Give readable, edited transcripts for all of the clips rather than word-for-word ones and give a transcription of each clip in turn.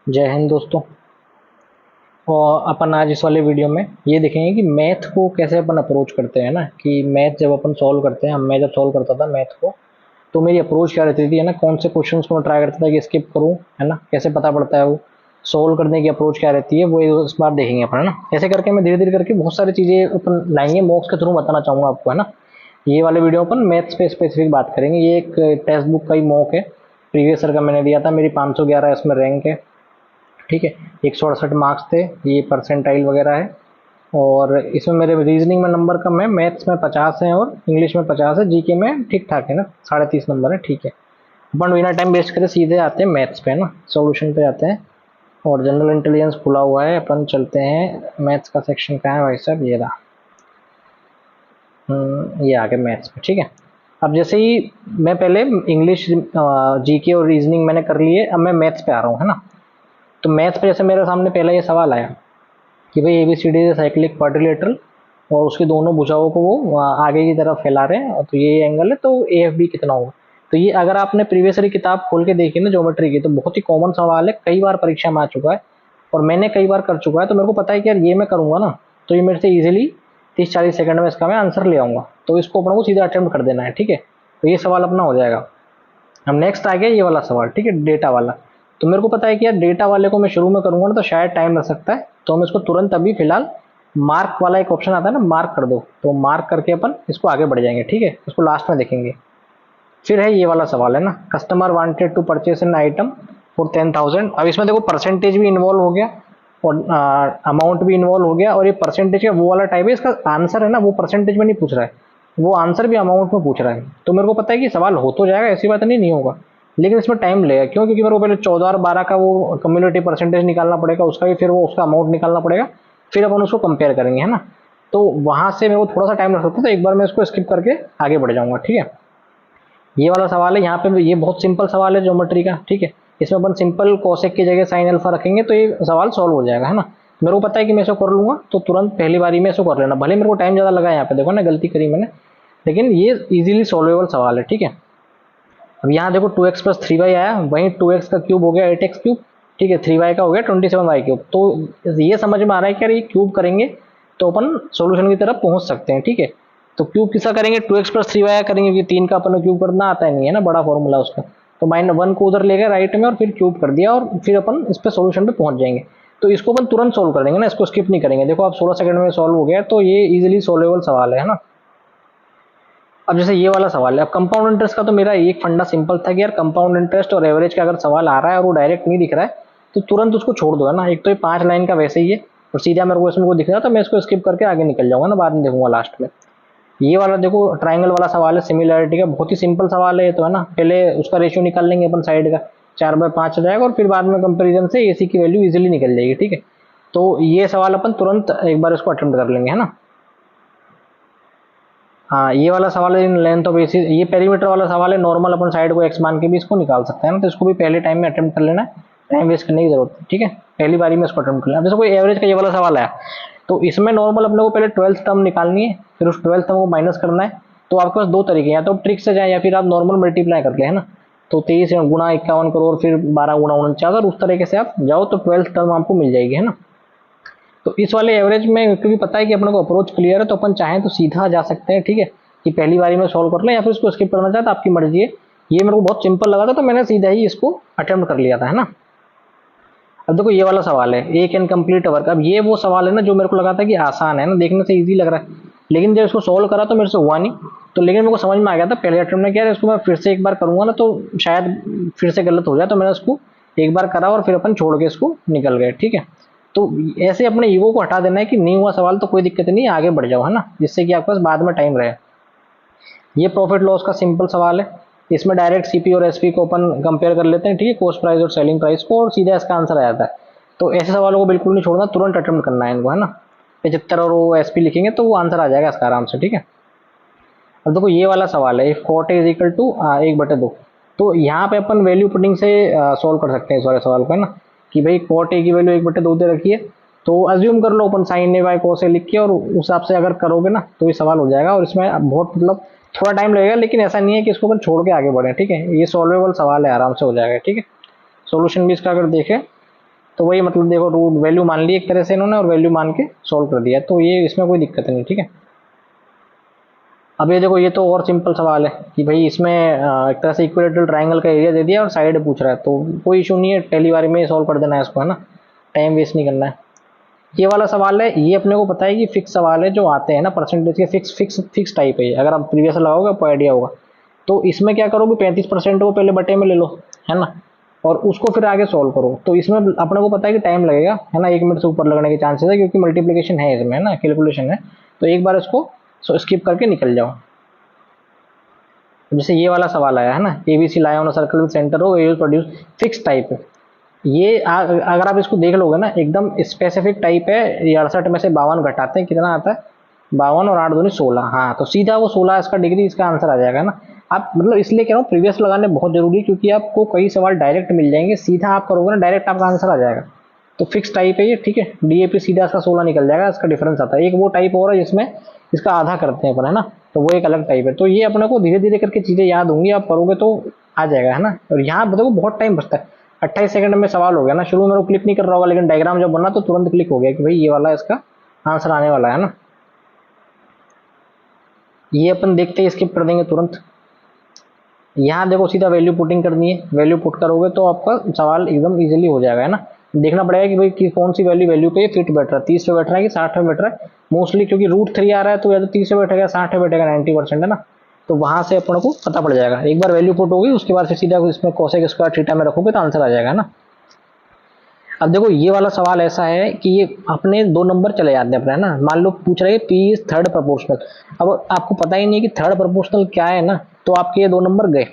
जय हिंद दोस्तों। और अपन आज इस वाले वीडियो में ये देखेंगे कि मैथ को कैसे अपन अप्रोच करते हैं ना, कि मैथ जब अपन सॉल्व करते हैं, मैं जब सॉल्व करता था मैथ को, तो मेरी अप्रोच क्या रहती थी है ना, कौन से क्वेश्चंस को मैं ट्राई करता था कि स्किप करूं, है ना, कैसे पता पड़ता है वो सॉल्व करने की अप्रोच क्या रहती है, वो इस बार देखेंगे अपन, है ना। ऐसे करके मैं धीरे धीरे करके बहुत सारी चीजें अपन लाएंगे, मॉक्स के थ्रू बताना चाहूंगा आपको, है ना। ये वाले वीडियो अपन मैथ्स पे स्पेसिफिक बात करेंगे। ये एक टेक्स्ट बुक का ही मॉक है, प्रीवियस ईयर का मैंने दिया था, मेरी 511 इसमें रैंक है, ठीक है। 168 मार्क्स थे, ये परसेंटाइल वगैरह है। और इसमें मेरे रीजनिंग में नंबर कम है, मैथ्स में 50 है और इंग्लिश में 50 है, जीके में ठीक ठाक है ना, 30.5 नंबर है, ठीक है। अपन बिना टाइम वेस्ट करे सीधे आते हैं मैथ्स पे, है ना, सॉल्यूशन पे आते हैं। और जनरल इंटेलिजेंस खुला हुआ है, अपन चलते हैं मैथ्स का सेक्शन कहाँ है भाई साहब, ये रहा। ये आ गया मैथ्स में, ठीक है। अब जैसे ही मैं पहले इंग्लिश, जीके और रीजनिंग मैंने कर लिए, अब मैं मैथ्स पे आ रहा हूँ, है ना। तो मैथ्स पे जैसे मेरे सामने पहला ये सवाल आया कि भाई एबीसीडी इज साइक्लिक क्वाड्रिलेटरल, और उसकी दोनों भुजाओं को वो आगे की तरफ फैला रहे हैं, और तो ये एंगल है, तो ए एफ बी कितना होगा। तो ये अगर आपने प्रीवियस वाली किताब खोल के देखी ना ज्योमेट्री की, तो बहुत ही कॉमन सवाल है, कई बार परीक्षा में आ चुका है और मैंने कई बार कर चुका है, तो मेरे को पता है कि यार ये मैं करूंगा ना, तो ये मेरे से इजीली 30-40 सेकंड में इसका मैं आंसर ले आऊंगा। तो इसको अपना को सीधा अटेम्प्ट कर देना है, ठीक है। तो ये सवाल अपना हो जाएगा। अब नेक्स्ट आ गया ये वाला सवाल, ठीक है, डेटा वाला। तो मेरे को पता है कि यार डेटा वाले को मैं शुरू में करूंगा ना तो शायद टाइम लग सकता है, तो हम इसको तुरंत अभी फिलहाल मार्क वाला एक ऑप्शन आता है ना, मार्क कर दो, तो मार्क करके अपन इसको आगे बढ़ जाएंगे, ठीक है, इसको लास्ट में देखेंगे। फिर है ये वाला सवाल, है ना, customer wanted to purchase an item for 10,000। अब इसमें देखो परसेंटेज भी इन्वॉल्व हो गया और अमाउंट भी इन्वॉल्व हो गया, और ये परसेंटेज का वो वाला टाइप है, इसका आंसर है ना वो परसेंटेज में नहीं पूछ रहा है, वो आंसर भी अमाउंट में पूछ रहा है। तो मेरे को पता है कि सवाल हो तो जाएगा, ऐसी बात नहीं होगा, लेकिन इसमें टाइम लगेगा। क्यों? क्योंकि मेरे को पहले 14 और 12 का वो कम्युनिटी परसेंटेज निकालना पड़ेगा, उसका भी फिर वो उसका अमाउंट निकालना पड़ेगा, फिर अपन उसको कंपेयर करेंगे, है ना। तो वहां से मेरे को थोड़ा सा टाइम लग सकता है, तो एक बार मैं इसको स्किप करके आगे बढ़ जाऊंगा, ठीक है। ये वाला सवाल है, यहाँ पे ये बहुत सिंपल सवाल है ज्योमेट्री का, ठीक है। इसमें अपन सिंपल कोसेक की जगह साइन अल्फा रखेंगे तो ये सवाल सॉल्व हो जाएगा, है ना। मेरे को पता है कि मैं इसको कर लूंगा, तो तुरंत पहली बारी में इसको कर लेना, भले मेरे को टाइम ज्यादा लगा, यहाँ पे देखो ना गलती करी मैंने, लेकिन ये इजीली सॉल्वेबल सवाल है, ठीक है। अब यहाँ देखो 2x प्लस 3y आया, वहीं 2x का क्यूब हो गया 8x क्यूब, ठीक है, 3y का हो गया 27y क्यूब। तो ये समझ में आ रहा है कि यार ये क्यूब करेंगे तो अपन सॉल्यूशन की तरफ पहुंच सकते हैं, ठीक है। तो क्यूब किसका करेंगे, 2x प्लस 3y करेंगे, क्योंकि 3 का अपन क्यूब करना आता नहीं है ना, बड़ा फॉर्मूला उसका। तो -1 को उधर ले गए राइट में और फिर क्यूब कर दिया, और फिर अपन इस पे सॉल्यूशन पे पहुंच जाएंगे। तो इसको अपन तुरंत सोल्व कर देंगे ना, इसको स्किप नहीं करेंगे। देखो आप 16 सेकंड में सॉल्व हो गया, तो ये इजीली सोल्वेबल सवाल है ना। अब जैसे ये वाला सवाल है, अब कंपाउंड इंटरेस्ट का तो मेरा एक फंडा सिंपल था कि यार कंपाउंड इंटरेस्ट और एवरेज का अगर सवाल आ रहा है और वो डायरेक्ट नहीं दिख रहा है, तो तुरंत उसको छोड़ दो, है ना। एक तो ये 5 लाइन का वैसे ही है, और सीधा मेरे को इसमें को दिख रहा है, तो मैं इसको स्किप करके आगे निकल जाऊंगा ना, बाद में देखूंगा लास्ट में। ये वाला देखो ट्राइंगल वाला सवाल है, सिमिलरिटी का, बहुत ही सिंपल सवाल है ये तो, है ना। पहले उसका रेशियो निकाल लेंगे अपन साइड का, 4/5 हो जाएगा, और फिर बाद में कंपेरिजन से एसी की वैल्यू इजिली निकल जाएगी, ठीक है। तो ये सवाल अपन तुरंत एक बार इसको अटेम्प्ट कर लेंगे, है ना। हाँ, ये वाला सवाल है लेंथ ऑफ एसी, ये पेरीमीटर वाला सवाल है, नॉर्मल अपन साइड को एक्स मान के भी इसको निकाल सकते हैं ना, तो इसको भी पहले टाइम में अटेम्प्ट कर लेना है, टाइम वेस्ट करने की जरूरत है, ठीक है। पहली बारी में इसको अटेम्प्ट कर लेना। जैसे कोई एवरेज का ये वाला सवाल आया, तो इसमें नॉर्मल अपने को पहले 12th टर्म निकालनी है, फिर उस 12th टर्म को माइनस करना है। तो आपके पास दो तरीके हैं, या तो ट्रिक से जाए या फिर आप नॉर्मल मल्टीप्लाई कर ले, है ना। तो 23 गुणा 51 करोड़, फिर 12 गुणा 49, अगर उस तरीके से आप जाओ तो 12th टर्म आपको मिल जाएगी, है ना। तो इस वाले एवरेज में क्योंकि पता है कि अपने को अप्रोच क्लियर है, तो अपन चाहें तो सीधा जा सकते हैं, ठीक है, कि पहली बारी में सॉल्व कर लें, या फिर इसको स्किप करना चाहे तो आपकी मर्जी है। ये मेरे को बहुत सिंपल लगा था, तो मैंने सीधा ही इसको अटेम्प्ट कर लिया था, है ना। अब देखो ये वाला सवाल है, एक इनकम्प्लीट वर्क। अब ये वो सवाल है ना जो मेरे को लगा था कि आसान है ना, देखने से इजी लग रहा है, लेकिन जब इसको सॉल्व करा तो मेरे से हुआ नहीं। तो लेकिन मेरे को समझ में आ गया था पहले अटेम्प्ट में, क्या इसको मैं फिर से एक बार करूंगा ना तो शायद फिर से गलत हो जाए, तो मैंने इसको एक बार करा और फिर अपन छोड़ के इसको निकल गए, ठीक है। तो ऐसे अपने ईगो को हटा देना है कि नहीं हुआ सवाल तो कोई दिक्कत नहीं, आगे बढ़ जाओ, है ना, जिससे कि आपके पास बाद में टाइम रहे। ये प्रॉफिट लॉस का सिंपल सवाल है, इसमें डायरेक्ट सीपी और एसपी को अपन कंपेयर कर लेते हैं, ठीक है, कॉस्ट प्राइस और सेलिंग प्राइस को, और सीधा इसका आंसर आ जाता है। तो ऐसे सवालों को बिल्कुल नहीं छोड़ना, तुरंत अटेम्प्ट करना है इनको, है ना। 75 और वो एसपी लिखेंगे तो वो आंसर आ जाएगा इसका आराम से, ठीक है। अब देखो ये वाला सवाल है, if cot is equal to 1/2, तो यहाँ पे अपन वैल्यू पुटिंग से सॉल्व कर सकते हैं इस वाले सवाल को, है ना। कि भाई कॉट ए की वैल्यू 1/2 दे रखी है, तो अज्यूम कर लो अपन sign A by cos A लिख के, और उस हिसाब से अगर करोगे ना तो ये सवाल हो जाएगा। और इसमें बहुत मतलब थोड़ा टाइम लगेगा, लेकिन ऐसा नहीं है कि इसको अपन छोड़ के आगे बढ़े, ठीक है, ये सॉल्वेबल सवाल है, आराम से हो जाएगा, ठीक है। सोल्यूशन भी इसका अगर देखें तो वही मतलब देखो रूट वैल्यू मान ली एक तरह से इन्होंने और वैल्यू मान के सोल्व कर दिया, तो ये इसमें कोई दिक्कत नहीं, ठीक है। अब ये देखो ये तो और सिंपल सवाल है कि भाई इसमें एक तरह से इक्विलेटरल ट्रायंगल का एरिया दे दिया और साइड पूछ रहा है, तो कोई इशू नहीं है, पहली बार में सॉल्व कर देना है इसको, है ना, टाइम वेस्ट नहीं करना है। ये वाला सवाल है, ये अपने को पता है कि फिक्स सवाल है जो आते हैं ना परसेंटेज के, फिक्स फिक्स फिक्स टाइप है, अगर आप प्रीवियस लगाओगे आपको आइडिया होगा। तो इसमें क्या करोगे, 35% को पहले बटे में ले लो, है ना, और उसको फिर आगे सोल्व करो। तो इसमें अपने को पता है कि टाइम लगेगा, है ना, 1 मिनट से ऊपर लगने के चांसेस है, क्योंकि मल्टीप्लीकेशन है इसमें, है ना, कैलकुलेशन है। तो एक बार इसको स्किप करके निकल जाओ। जैसे ये वाला सवाल आया है ना, एबीसी लाया ऑन सर्कल विद सेंटर हो प्रोड्यूस, फिक्स टाइप है ये। अगर आप इसको देख लोगे ना, एकदम स्पेसिफिक टाइप है। ये 68 में से 52 घटाते हैं कितना आता है, 52 और 8 दूनी 16, हाँ, तो सीधा वो 16 इसका डिग्री, इसका आंसर आ जाएगा ना। आप मतलब इसलिए कह रहा हूँ प्रीवियस लगाने बहुत जरूरी है, क्योंकि आपको कई सवाल डायरेक्ट मिल जाएंगे, सीधा आप करोगे ना डायरेक्ट आपका आंसर आ जाएगा। तो फिक्स टाइप है ये, ठीक है, डीएपी सीधा इसका 16 निकल जाएगा, इसका डिफरेंस आता है। एक वो टाइप और है जिसमें इसका आधा करते हैं अपन, है ना, तो वो एक अलग टाइप है। तो ये अपने को धीरे धीरे करके चीजें याद होंगी, आप करोगे तो आ जाएगा, है ना। और यहाँ देखो बहुत टाइम बचता है, 28 सेकंड में सवाल हो गया ना। शुरू में वो क्लिक नहीं कर रहा होगा, लेकिन डायग्राम जब बना तो तुरंत क्लिक हो गया कि भाई ये वाला इसका आंसर आने वाला है ना। ये अपन देखते ही स्किप कर देंगे तुरंत। यहाँ देखो सीधा वैल्यू पुटिंग करनी है, वैल्यू पुट करोगे तो आपका सवाल एकदम इजीली हो जाएगा, है ना। देखना पड़ेगा कि भाई कि कौन सी वैल्यू पे फिट बैठ रहा है, 30 पे बैठ रहा है कि 60 पे बैठ रहा है। मोस्टली क्योंकि √3 आ रहा है, तो या तो 30 पे बैठेगा, 60 पे बैठेगा, 90%, है ना। तो वहां से अपन को पता पड़ जाएगा। एक बार वैल्यू पुट होगी उसके बाद फिर सीधा इसमें कोसेक स्क्वायर थीटा में रखोगे तो आंसर आ जाएगा ना। अब देखो ये वाला सवाल ऐसा है कि ये अपने 2 नंबर चले जाते हैं अपने, है ना। मान लो पूछ रहे हैं पी इज थर्ड प्रोपोर्शनल, अब आपको पता ही नहीं है कि थर्ड प्रोपोर्शनल क्या है ना, तो आपके ये 2 नंबर गए।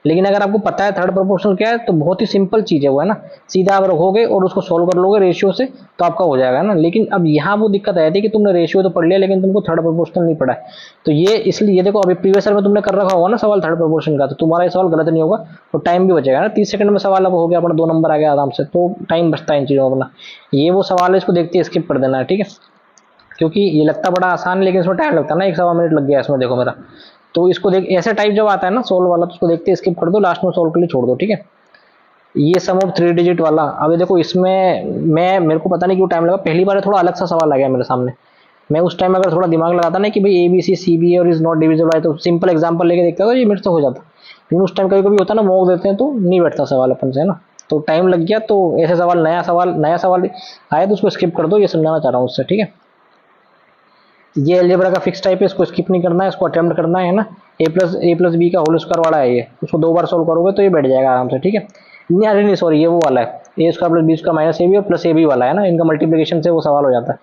लेकिन अगर आपको पता है थर्ड प्रोपोर्शनल क्या है, तो बहुत ही सिंपल चीज है वो, है ना, सीधा आप रखोगे और उसको सोल्व कर लोगे रेशियो से, तो आपका हो जाएगा ना। लेकिन अब यहाँ वो दिक्कत आई थी कि तुमने रेशियो तो पढ़ लिया लेकिन तुमको थर्ड प्रोपोर्शनल नहीं पढ़ा है। तो ये इसलिए देखो अभी प्रीवियस में तुमने कर रखा होगा ना सवाल थर्ड प्रोपोर्शन का, तो तुम्हारा ये सवाल गलत नहीं होगा और टाइम भी बचेगा ना। 30 सेकंड में सवाल अब हो गया अपना, 2 नंबर आ गया आराम से, तो टाइम बचता है इन चीजों में अपना। ये वो सवाल है, इसको देखते स्किप कर देना है, ठीक है, क्योंकि ये लगता बड़ा आसान लेकिन इसमें टाइम लगता है ना, 1-1.25 मिनट लग गया इसमें देखो मेरा। तो इसको देख, ऐसे टाइप जब आता है ना सोल्व वाला, तो उसको देखते स्किप कर दो, लास्ट में सोल्व के लिए छोड़ दो, ठीक है। ये सम ऑफ 3 डिजिट वाला, अब देखो इसमें मैं मेरे को पता नहीं क्यों टाइम लगा, पहली बार थोड़ा अलग सा सवाल आ गया मेरे सामने। मैं उस टाइम अगर थोड़ा दिमाग लगाता ना कि भाई A B C C B और इज नॉट डिविजिबल बाय, तो सिंपल एग्जांपल लेके देखता था ये मेरे से हो जाता। लेकिन उस टाइम कभी कभी होता ना मोक देते हैं तो नहीं बैठता सवाल अपन से, है ना, तो टाइम लग गया। तो ऐसे सवाल नया सवाल आए तो उसको स्किप कर दो, ये समझाना चाह रहा हूँ उससे, ठीक है। ये अलजेब्रा का फिक्स टाइप है, इसको स्किप नहीं करना है, इसको अटेम्प्ट करना है ना। ए प्लस बी का होल स्क्वायर वाला है ये, उसको 2 बार सोल्व करोगे तो ये बैठ जाएगा आराम से, ठीक है। नहीं अरे नहीं सॉरी, ये वो वाला है A square plus B square minus A B और प्लस ए बी वाला है ना, इनका मल्टीप्लीकेशन से वो सवाल हो जाता है।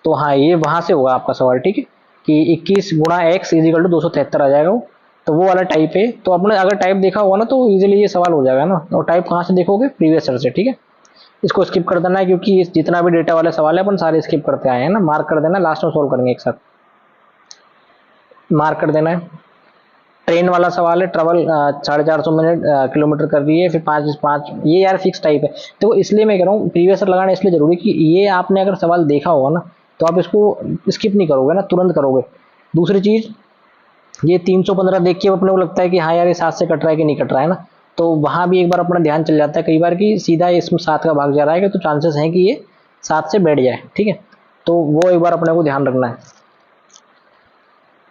तो हाँ ये वहां से होगा आपका सवाल, ठीक है, कि 21 गुणा एक्स इजिकल टू 273 आ जाएगा वो। तो वो वाला टाइप है, तो आपने अगर टाइप देखा होगा ना तो इजीली ये सवाल हो जाएगा ना। और टाइप कहाँ से देखोगे, प्रीवियस सर से, ठीक है। इसको स्किप कर देना है क्योंकि जितना भी डेटा वाले सवाल है अपन सारे स्किप करते आए हैं ना, मार्क कर देना, लास्ट में सोल्व करेंगे एक साथ, मार्क कर देना है। ट्रेन वाला सवाल है, ट्रेवल 450 किलोमीटर कर रही है, फिर 5 ये यार फिक्स टाइप है। तो इसलिए मैं कह रहा हूँ प्रीवियस लगाना इसलिए जरूरी कि ये आपने अगर सवाल देखा होगा ना तो आप इसको स्किप नहीं करोगे ना, तुरंत करोगे। दूसरी चीज, ये 315 देख के अपने को लगता है कि हाँ यार ये 7 से कट रहा है कि नहीं कट रहा है ना, तो वहां भी एक बार अपना ध्यान चल जाता है कई बार कि सीधा इसमें 7 का भाग जा रहा है, तो चांसेस हैं कि ये 7 से बैठ जाए, ठीक है। तो वो एक बार अपने को ध्यान रखना है।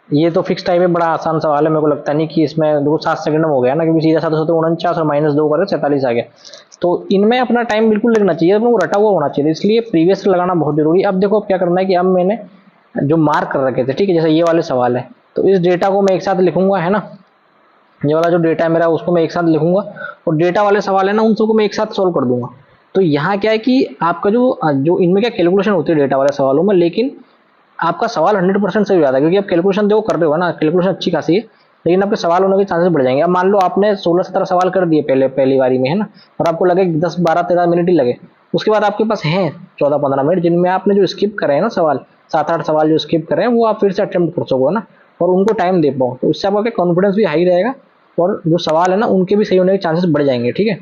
ये तो फिक्स टाइप है, बड़ा आसान सवाल है, मेरे को लगता नहीं कि इसमें देखो 7 सेकंड में हो गया ना, क्योंकि सीधा 749 और -2 करे 47 आ गया। तो इनमें अपना टाइम बिल्कुल लगना चाहिए, अपने को रटा हुआ होना चाहिए, इसलिए प्रीवियस लगाना बहुत जरूरी है। अब देखो अब क्या करना है कि अब मैंने जो मार्क कर रखे थे, ठीक है, जैसे ये वाले सवाल है, तो इस डेटा को मैं एक साथ लिखूंगा, है ना। ये वाला जो डेटा है मेरा उसको मैं एक साथ लिखूंगा, और डेटा वाले सवाल है ना उन सबको मैं एक साथ सोल्व कर दूंगा। तो यहाँ क्या है कि आपका जो जो इनमें क्या कैलकुलेशन होती है डेटा वाले सवालों में, लेकिन आपका सवाल 100% सही हो जाता है, क्योंकि आप कैलकुलेशन देखो कर रहे हो ना, कैलकुलेशन अच्छी खासी है, लेकिन आपके सवाल होने के चांसेस बढ़ जाएंगे। अब मान लो आपने 16-17 सवाल कर दिए पहली बारी में, है ना, और आपको लगे 10-12-13 मिनट ही लगे, उसके बाद आपके पास हैं 14-15 मिनट जिनमें आपने जो स्किप करे हैं ना सवाल, 7-8 सवाल जो स्किप करें वो आप फिर से अटेम्प्ट कर सको ना, और उनको टाइम दे पाओ, तो इससे आपका कॉन्फिडेंस भी हाई रहेगा और जो सवाल है ना उनके भी सही होने के चांसेस बढ़ जाएंगे, ठीक है।